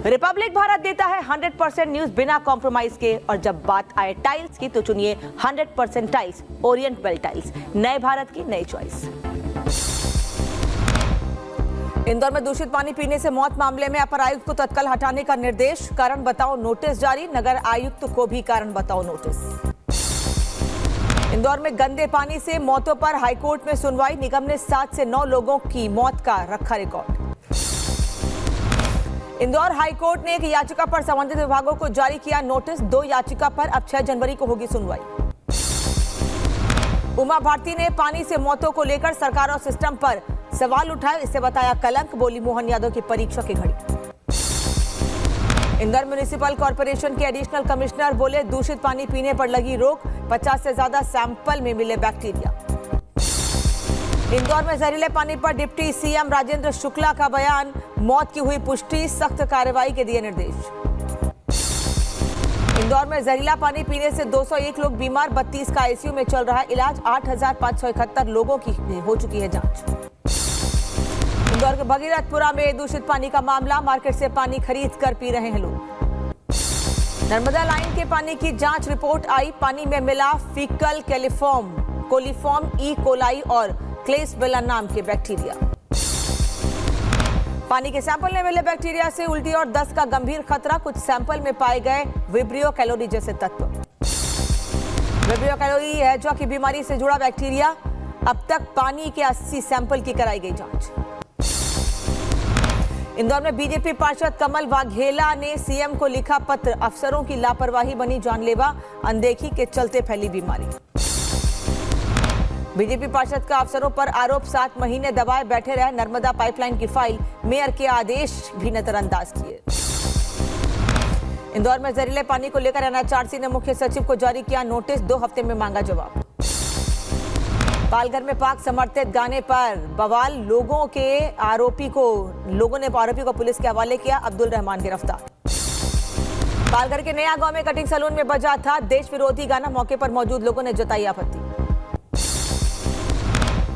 Republic Bharat देता है 100% news बिना कॉम्प्रोमाइज के, और जब बात आए टाइल्स की तो चुनिए 100% टाइल्स, ओरिएंट वेल टाइल्स, नए भारत की नई चॉइस। इंदौर में दूषित पानी पीने से मौत मामले में अपर आयुक्त को तत्काल हटाने का निर्देश, कारण बताओ नोटिस जारी, नगर आयुक्त को भी कारण बताओ नोटिस। इंदौर में गंदे पानी से मौतों पर हाईकोर्ट में सुनवाई, निगम ने 7 से 9 लोगों की मौत का रखा रिकॉर्ड। इंदौर हाईकोर्ट ने एक याचिका पर संबंधित विभागों को जारी किया नोटिस, 2 याचिका पर अब 6 जनवरी को होगी सुनवाई। उमा भारती ने पानी से मौतों को लेकर सरकार और सिस्टम पर सवाल उठाए, इसे बताया कलंक, बोली मोहन यादव की परीक्षा की घड़ी। इंदौर म्युनिसिपल कॉर्पोरेशन के एडिशनल कमिश्नर बोले दूषित पानी पीने पर लगी रोक, 50 से ज्यादा सैंपल में मिले बैक्टीरिया। इंदौर में जहरीले पानी पर डिप्टी सीएम राजेंद्र शुक्ला का बयान, मौत की हुई पुष्टि, सख्त कार्रवाई के दिए निर्देश। इंदौर में जहरीला पानी पीने से 201 लोग बीमार, 32 का आईसीयू में चल रहा है इलाज, 8,571 लोगों की हो चुकी है जांच। इंदौर के भगीरथपुरा में दूषित पानी का मामला, मार्केट से पानी खरीद कर पी रहे हैं लोग। नर्मदा लाइन के पानी की जांच रिपोर्ट आई, पानी में मिला फीकल कोलीफॉर्म ई कोलाई और क्लेसबेला नाम के बैक्टीरिया। पानी के सैंपल में मिले बैक्टीरिया से उल्टी और दस्त का गंभीर खतरा, कुछ सैंपल में पाए गए विब्रियो कैलोरी जैसे तत्व। विब्रियो कैलोरी हैजा की बीमारी से जुड़ा बैक्टीरिया, अब तक पानी के 80 सैंपल की कराई गई जांच। इंदौर में बीजेपी पार्षद कमल वाघेला ने सीएम को लिखा पत्र, अफसरों की लापरवाही बनी जानलेवा, अनदेखी के चलते फैली बीमारी। बीजेपी पार्षद का अफसरों पर आरोप, 7 महीने दबाए बैठे रहे, नर्मदा पाइपलाइन की फाइल, मेयर के आदेश भी नजरअंदाज किए। इंदौर में जहरीले पानी को लेकर एनएचआरसी ने मुख्य सचिव को जारी किया नोटिस, 2 हफ्ते में मांगा जवाब। पालघर में पाक समर्थित गाने पर बवाल, लोगों ने आरोपी को पुलिस के हवाले किया, अब्दुल रहमान गिरफ्तार। पालघर के नया गांव में कटिंग सैलून में बजा था देश विरोधी गाना, मौके पर मौजूद लोगों ने जताई आपत्ति।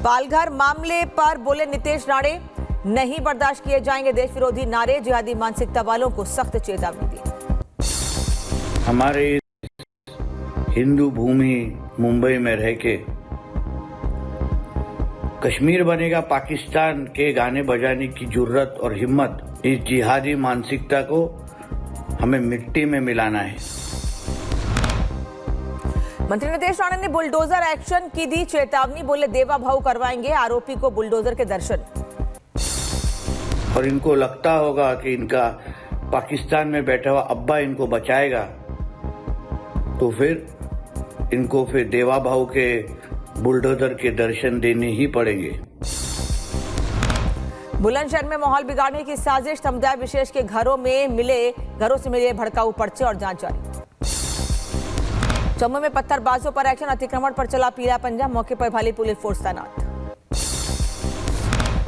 पालघर मामले पर बोले नीतीश राणे, नहीं बर्दाश्त किए जाएंगे देश विरोधी नारे, जिहादी मानसिकता वालों को सख्त चेतावनी दी। हमारे हिंदू भूमि मुंबई में रह के कश्मीर बनेगा पाकिस्तान के गाने बजाने की जुर्रत और हिम्मत, इस जिहादी मानसिकता को हमें मिट्टी में मिलाना है। मंत्री नीतीश राणे ने बुलडोजर एक्शन की दी चेतावनी, बोले देवा भाऊ करवाएंगे आरोपी को बुलडोजर के दर्शन। और इनको लगता होगा कि इनका पाकिस्तान में बैठा हुआ अब्बा इनको बचाएगा, तो फिर इनको देवा भाऊ के बुलडोजर के दर्शन देने ही पड़ेंगे। बुलंदशहर में माहौल बिगाड़ने की साजिश, समुदाय विशेष के घरों से मिले भड़काऊ पर्चे और जांच जारी। जम्मू में पत्थरबाजों पर एक्शन, अतिक्रमण पर चला पीला पंजा, मौके पर भाली पुलिस फोर्स तैनात।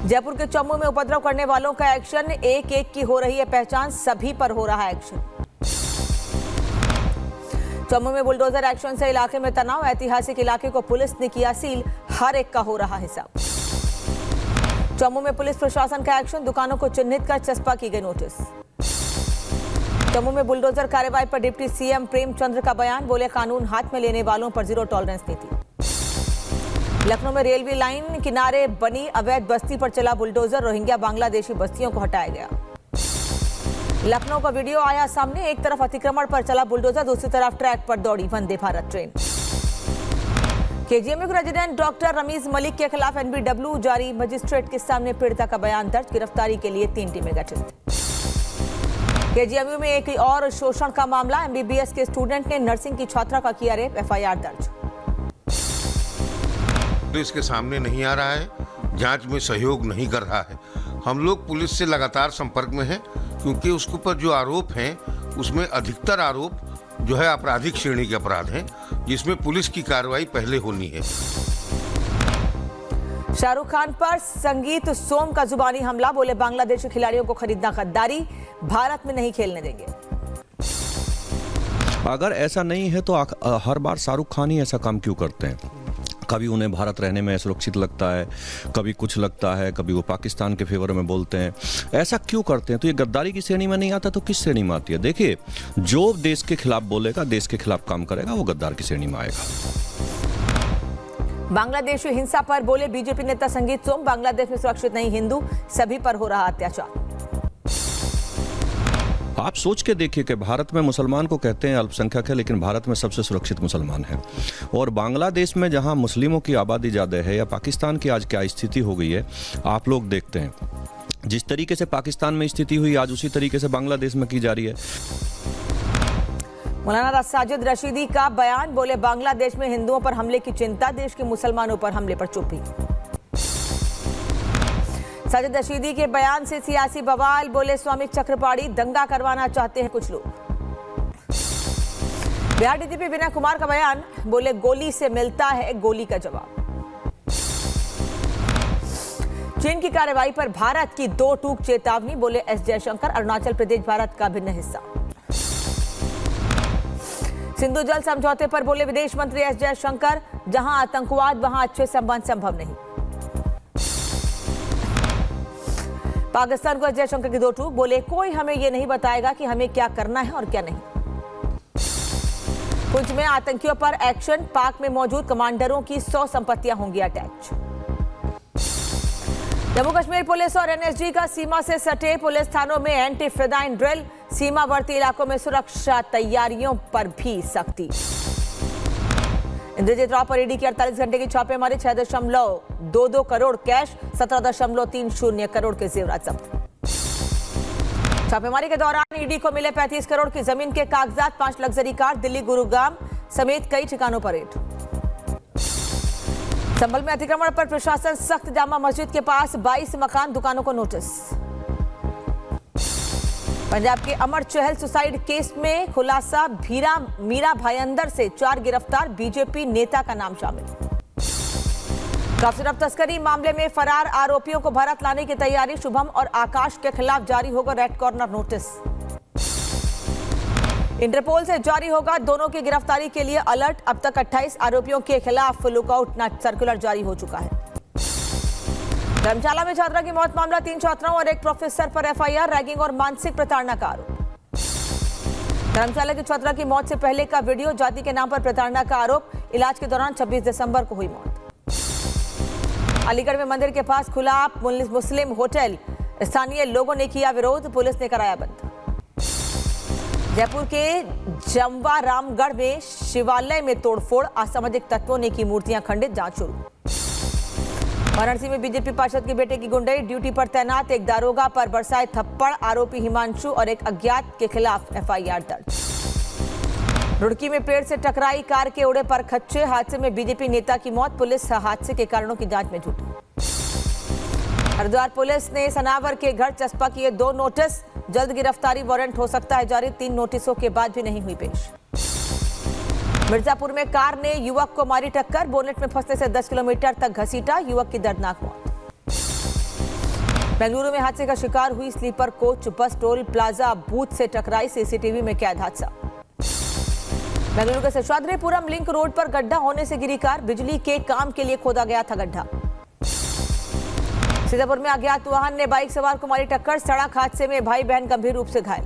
जयपुर के चम्मू में उपद्रव करने वालों का एक्शन, एक की हो रही है पहचान, सभी पर हो रहा है एक्शन। जम्मू में बुलडोजर एक्शन से इलाके में तनाव, ऐतिहासिक इलाके को पुलिस ने किया सील, हर एक का हो रहा हिसाब। जम्मू में पुलिस प्रशासन का एक्शन, दुकानों को चिन्हित कर चस्पा की गई नोटिस। जम्मू में बुलडोजर कार्रवाई पर डिप्टी सीएम प्रेमचंद्र का बयान, बोले कानून हाथ में लेने वालों पर जीरो टॉलरेंस नीति। लखनऊ में रेलवे लाइन किनारे बनी अवैध बस्ती पर चला बुलडोजर, रोहिंग्या बांग्लादेशी बस्तियों को हटाया गया। लखनऊ का वीडियो आया सामने, एक तरफ अतिक्रमण पर चला बुलडोजर, दूसरी तरफ ट्रैक पर दौड़ी वंदे भारत ट्रेन। केजीएमयू के रेजिडेंट डॉक्टर रमीज मलिक के खिलाफ एनबीडब्ल्यू जारी, मजिस्ट्रेट के सामने पीड़िता का बयान दर्ज, गिरफ्तारी के लिए 3 टीमें गठित। केजीएमयू में एक और शोषण का मामला, एमबीबीएस के स्टूडेंट ने नर्सिंग की छात्रा का किया रेप, एफआईआर दर्ज। पुलिस के सामने नहीं आ रहा है, जांच में सहयोग नहीं कर रहा है। हम लोग पुलिस से लगातार संपर्क में हैं, क्योंकि उसके ऊपर जो आरोप हैं उसमें अधिकतर आरोप जो है आपराधिक श्रेणी के अपराध हैं, जिसमें पुलिस की कार्रवाई पहले होनी है। शाहरुख खान पर संगीत सोम का जुबानी हमला, बोले बांग्लादेशी खिलाड़ियों को खरीदना गद्दारी, भारत में नहीं खेलने देंगे। अगर ऐसा नहीं है तो हर बार शाहरुख खान ही ऐसा काम क्यों करते हैं? कभी उन्हें भारत रहने में सुरक्षित लगता है, कभी कुछ लगता है, कभी वो पाकिस्तान के फेवर में बोलते हैं। ऐसा क्यों करते हैं? तो ये गद्दारी की श्रेणी में नहीं आता तो किस श्रेणी में आती है? देखिए, जो देश के खिलाफ बोलेगा, देश के खिलाफ काम करेगा, वो गद्दार की श्रेणी में आएगा। बांग्लादेश में हिंसा पर बोले बीजेपी नेता संगीत सोम, बांग्लादेश में सुरक्षित नहीं हिंदू, सभी पर हो रहा अत्याचार। आप सोच के देखिए कि भारत में मुसलमान को कहते हैं अल्पसंख्यक है, लेकिन भारत में सबसे सुरक्षित मुसलमान है। और बांग्लादेश में जहां मुस्लिमों की आबादी ज़्यादा है, या पाकिस्तान की आज क्या स्थिति हो गई है, आप लोग देखते हैं। जिस तरीके से पाकिस्तान में स्थिति हुई, आज उसी तरीके से बांग्लादेश में की जा रही है। मौलाना साजिद रशीदी का बयान, बोले बांग्लादेश में हिंदुओं पर हमले की चिंता, देश के मुसलमानों पर हमले पर चुप्पी। साजिद रशीदी के बयान से सियासी बवाल, बोले स्वामी चक्रपाणी दंगा करवाना चाहते हैं कुछ लोग। बिहार डीजीपी विनय कुमार का बयान, बोले गोली से मिलता है गोली का जवाब। चीन की कार्रवाई पर भारत की दो टूक चेतावनी, बोले एस जयशंकर, अरुणाचल प्रदेश भारत का भिन्न हिस्सा। सिंधु जल समझौते पर बोले विदेश मंत्री एस जयशंकर, जहां आतंकवाद वहां अच्छे संबंध संभव नहीं। पाकिस्तान को एस जयशंकर की दो टूक, बोले कोई हमें यह नहीं बताएगा कि हमें क्या करना है और क्या नहीं। पुंछ में आतंकियों पर एक्शन, पाक में मौजूद कमांडरों की 100 संपत्तियां होंगी अटैच। जम्मू कश्मीर पुलिस और एनएसजी का सीमा से सटे पुलिस थानों में एंटी फिदाइन ड्रिल, सीमावर्ती इलाकों में सुरक्षा तैयारियों पर भी सख्ती। इंद्रजीत राव पर ईडी की 48 घंटे की छापेमारी, 6.22 करोड़ कैश, 17.30 करोड़ के जेवरात जब्त। छापेमारी के दौरान ईडी को मिले 35 करोड़ की जमीन के कागजात, 5 लग्जरी कार, दिल्ली गुरुग्राम समेत कई ठिकानों पर रेड। संभल में अतिक्रमण पर प्रशासन सख्त, जामा मस्जिद के पास 22 मकान दुकानों को नोटिस। पंजाब के अमर चहल सुसाइड केस में खुलासा, मीरा भाईंदर से 4 गिरफ्तार, बीजेपी नेता का नाम शामिल। शराब तस्करी मामले में फरार आरोपियों को भारत लाने की तैयारी, शुभम और आकाश के खिलाफ जारी होगा रेड कॉर्नर नोटिस। इंटरपोल से जारी होगा दोनों की गिरफ्तारी के लिए अलर्ट, अब तक 28 आरोपियों के खिलाफ लुकआउट सर्कुलर जारी हो चुका है। धर्मशाला में छात्रा की मौत मामला, 3 छात्राओं और 1 प्रोफेसर पर एफआईआर, रैगिंग और मानसिक प्रताड़ना का आरोप। धर्मशाला की छात्रा की मौत से पहले का वीडियो, जाति के नाम पर प्रताड़ना का आरोप, इलाज के दौरान 26 दिसंबर को हुई मौत। अलीगढ़ में मंदिर के पास खुला मुस्लिम होटल, स्थानीय लोगों ने किया विरोध, पुलिस ने कराया बंद। जयपुर के जमवा रामगढ़ में शिवालय में तोड़फोड़, असामाजिक तत्वों ने की मूर्तियां खंडित, जांच शुरू। वाराणसी में बीजेपी पार्षद के बेटे की गुंडई, ड्यूटी पर तैनात एक दारोगा पर बरसाए थप्पड़, आरोपी हिमांशु और एक अज्ञात के खिलाफ एफआईआर दर्ज। रुड़की में पेड़ से टकराई कार के उड़े पर खच्चे, हादसे में बीजेपी नेता की मौत, पुलिस हादसे के कारणों की जांच में जुटी। हरिद्वार पुलिस ने सनावर के घर चस्पा किए 2 नोटिस, जल्द गिरफ्तारी वारंट हो सकता है जारी, 3 नोटिसों के बाद भी नहीं हुई पेश। मिर्जापुर में कार ने युवक को मारी टक्कर, बोनेट में फंसने से 10 किलोमीटर तक घसीटा, युवक की दर्दनाक मौत। बेंगलुरु में हादसे का शिकार हुई sleeper coach bus toll plaza booth से टकराई, सीसीटीवी में कैद हादसा। बेंगलुरु के शेषाद्रिपुरम लिंक रोड पर गड्ढा होने से गिरी कार, बिजली के काम के लिए खोदा गया था गड्ढा। सीतापुर में अज्ञात वाहन ने बाइक सवार को मारी टक्कर, सड़क हादसे में भाई बहन गंभीर रूप से घायल।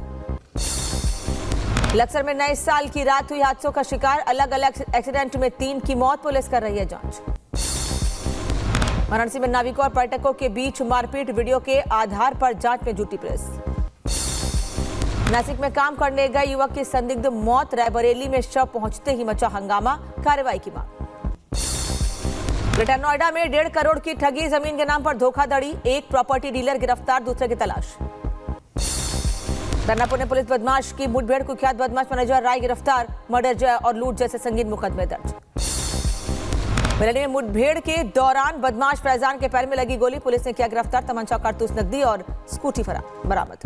लक्सर में नए साल की रात हुई हादसों का शिकार, अलग अलग एक्सीडेंट में 3 की मौत, पुलिस कर रही है जांच। वाराणसी में नाविकों और पर्यटकों के बीच मारपीट, वीडियो के आधार पर जांच में जुटी पुलिस। नासिक में काम करने गए युवक की संदिग्ध मौत, रायबरेली में शव पहुंचते ही मचा हंगामा, कार्रवाई की मांग। ग्रेटर नोएडा में 1.5 करोड़ की ठगी, जमीन के नाम पर धोखाधड़ी, एक प्रॉपर्टी डीलर गिरफ्तार, दूसरे की तलाश। दानापुर में पुलिस बदमाश की मुठभेड़, कुख्यात बदमाश मैनेजर राय गिरफ्तार, मर्डर और लूट जैसे संगीन मुकदमे दर्ज। बरेली में मुठभेड़ के दौरान बदमाश फैजान के पैर में लगी गोली, पुलिस ने किया गिरफ्तार, तमंचा, कारतूस, नकदी और स्कूटी बरामद।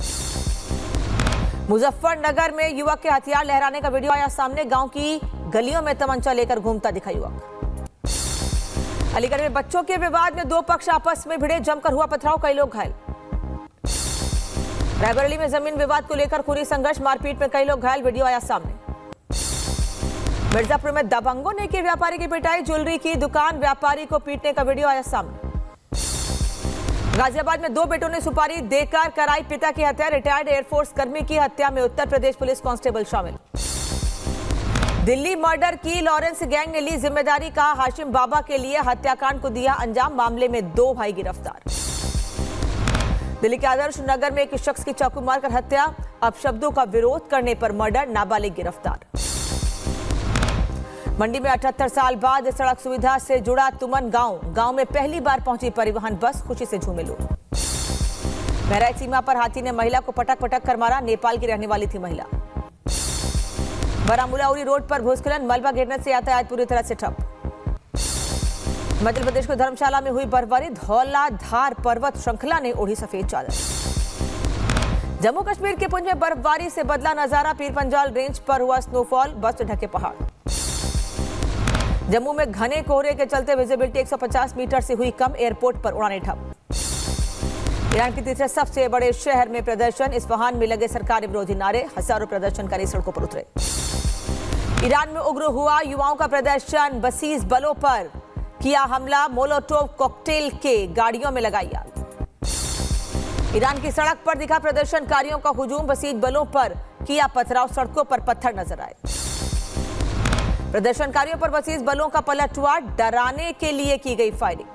मुजफ्फरनगर में युवक के हथियार लहराने का वीडियो आया सामने, गांव की गलियों में तमंचा लेकर घूमता दिखा युवक। अलीगढ़ में बच्चों के विवाद में 2 पक्ष आपस में भिड़े, जमकर हुआ पथराव, कई लोग घायल। रायबरेली में जमीन विवाद को लेकर खूनी संघर्ष, मारपीट में कई लोग घायल, वीडियो आया सामने। मिर्जापुर में दबंगों ने की व्यापारी की पिटाई, ज्वेलरी की दुकान व्यापारी को पीटने का वीडियो आया सामने। गाजियाबाद में 2 बेटों ने सुपारी देकर कराई पिता की हत्या, रिटायर्ड एयरफोर्स कर्मी की हत्या में उत्तर प्रदेश पुलिस कांस्टेबल शामिल। दिल्ली मर्डर की लॉरेंस गैंग ने ली जिम्मेदारी, कहा हाशिम बाबा के लिए हत्याकांड को दिया अंजाम, मामले में 2 भाई गिरफ्तार। दिल्ली के आदर्श नगर में एक शख्स की चाकू मारकर हत्या, अपशब्दों का विरोध करने पर मर्डर, नाबालिग गिरफ्तार। मंडी में 78 साल बाद सड़क सुविधा से जुड़ा तुमन गांव में पहली बार पहुंची परिवहन बस, खुशी से झूमे लोग। बहराइच सीमा पर हाथी ने महिला को पटक कर मारा, नेपाल की रहने वाली थी महिला। बारामूला उरी रोड पर भूस्खलन, मलबा गिरने से यातायात पूरी तरह से ठप। मध्य प्रदेश के धर्मशाला में हुई बर्फबारी, धौलाधार पर्वत श्रृंखला ने ओढ़ी सफेद चादर। जम्मू कश्मीर के पुंछ में बर्फबारी से बदला नजारा, पीर पंजाल रेंज पर हुआ स्नोफॉल, बर्फ से ढके पहाड़। जम्मू में घने कोहरे के चलते विजिबिलिटी 150 मीटर से हुई कम, एयरपोर्ट पर उड़ानें ठप। ईरान के तीसरे सबसे बड़े शहर में प्रदर्शन, इस्फहान में लगे सरकार विरोधी नारे, हजारों प्रदर्शनकारी सड़कों पर उतरे। ईरान में उग्र हुआ युवाओं का प्रदर्शन, बसीज बलों पर किया हमला, मोलोटोव कॉकटेल के गाड़ियों में लगाई आग। ईरान की सड़क पर दिखा प्रदर्शनकारियों का हुजूम, बसीज बलों पर किया पथराव, सड़कों पर पत्थर नजर आए। प्रदर्शनकारियों पर बसीज बलों का पलटवार, डराने के लिए की गई फायरिंग।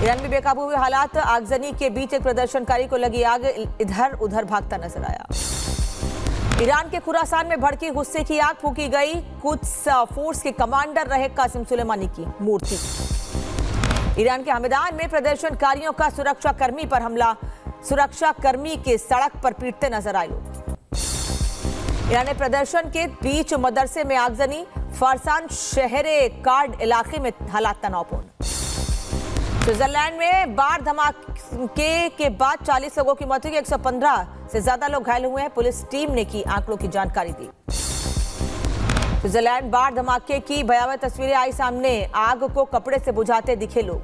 ईरान में बेकाबू हुए हालात, आगजनी के बीच एक प्रदर्शनकारी को लगी आग, इधर उधर भागता नजर आया। ईरान के खुरासान में भड़की गुस्से की आग, फूंकी गई कुद्स फोर्स के कमांडर रहे कासिम सुलेमानी की मूर्ति। ईरान के हमदान में प्रदर्शनकारियों का सुरक्षाकर्मी पर हमला, सुरक्षाकर्मी के सड़क पर पीटते नजर आए लोग। ईरान ने प्रदर्शन के बीच मदरसे में आगजनी, फारसान शहरे कार्ड इलाके में हालात तनावपूर्ण। स्विट्जरलैंड में बाढ़ धमाके के बाद 40 लोगों की मौत हुई, 115 से ज्यादा लोग घायल हुए हैं, पुलिस टीम ने की आंकड़ों की जानकारी दी। स्विट्जरलैंड बाढ़ धमाके की भयावह तस्वीरें आई सामने, आग को कपड़े से बुझाते दिखे लोग।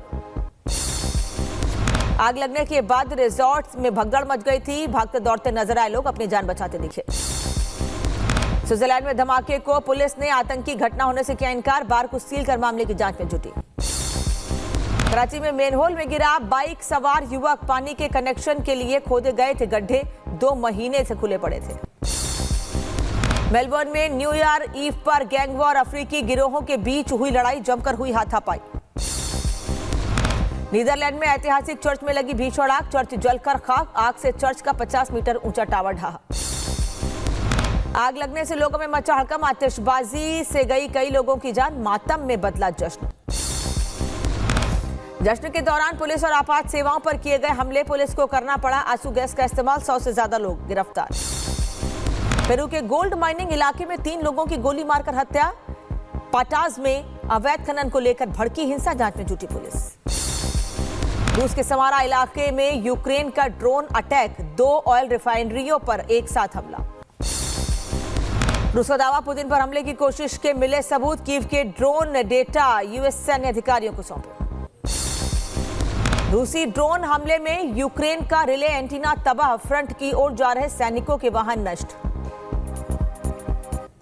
आग लगने के बाद रिजॉर्ट में भगदड़ मच गई थी, भागते दौड़ते नजर आए लोग, अपनी जान बचाते दिखे। स्विट्जरलैंड में धमाके को पुलिस ने आतंकी घटना होने से किया इनकार, बार को सील कर मामले की जांच में जुटी। कराची में मेनहोल में गिरा बाइक सवार युवक, पानी के कनेक्शन के लिए खोदे गए थे गड्ढे, 2 महीने से खुले पड़े थे। मेलबर्न में न्यू ईयर ईव पर गैंग वॉर, अफ्रीकी गिरोहों के बीच हुई लड़ाई, जमकर हुई हाथापाई। नीदरलैंड में ऐतिहासिक चर्च में लगी भीषण आग, चर्च जलकर खाक, आग से चर्च का 50 मीटर ऊंचा टावर ढहा। आग लगने से लोगों में मचा हड़कंप, आतिशबाजी से गई कई लोगों की जान, मातम में बदला जश्न। जश्न के दौरान पुलिस और आपात सेवाओं पर किए गए हमले, पुलिस को करना पड़ा आंसू गैस का इस्तेमाल, 100 से ज्यादा लोग गिरफ्तार। पेरू के गोल्ड माइनिंग इलाके में 3 लोगों की गोली मारकर हत्या, पाटाज में अवैध खनन को लेकर भड़की हिंसा, जांच में जुटी पुलिस। रूस के समारा इलाके में यूक्रेन का ड्रोन अटैक, 2 ऑयल रिफाइनरियों पर एक साथ हमला। रूस का दावा, पुतिन पर हमले की कोशिश के मिले सबूत, कीव के ड्रोन डेटा यूएस सैन्य अधिकारियों को सौंपे। रूसी ड्रोन हमले में यूक्रेन का रिले एंटीना तबाह, फ्रंट की ओर जा रहे सैनिकों के वाहन नष्ट।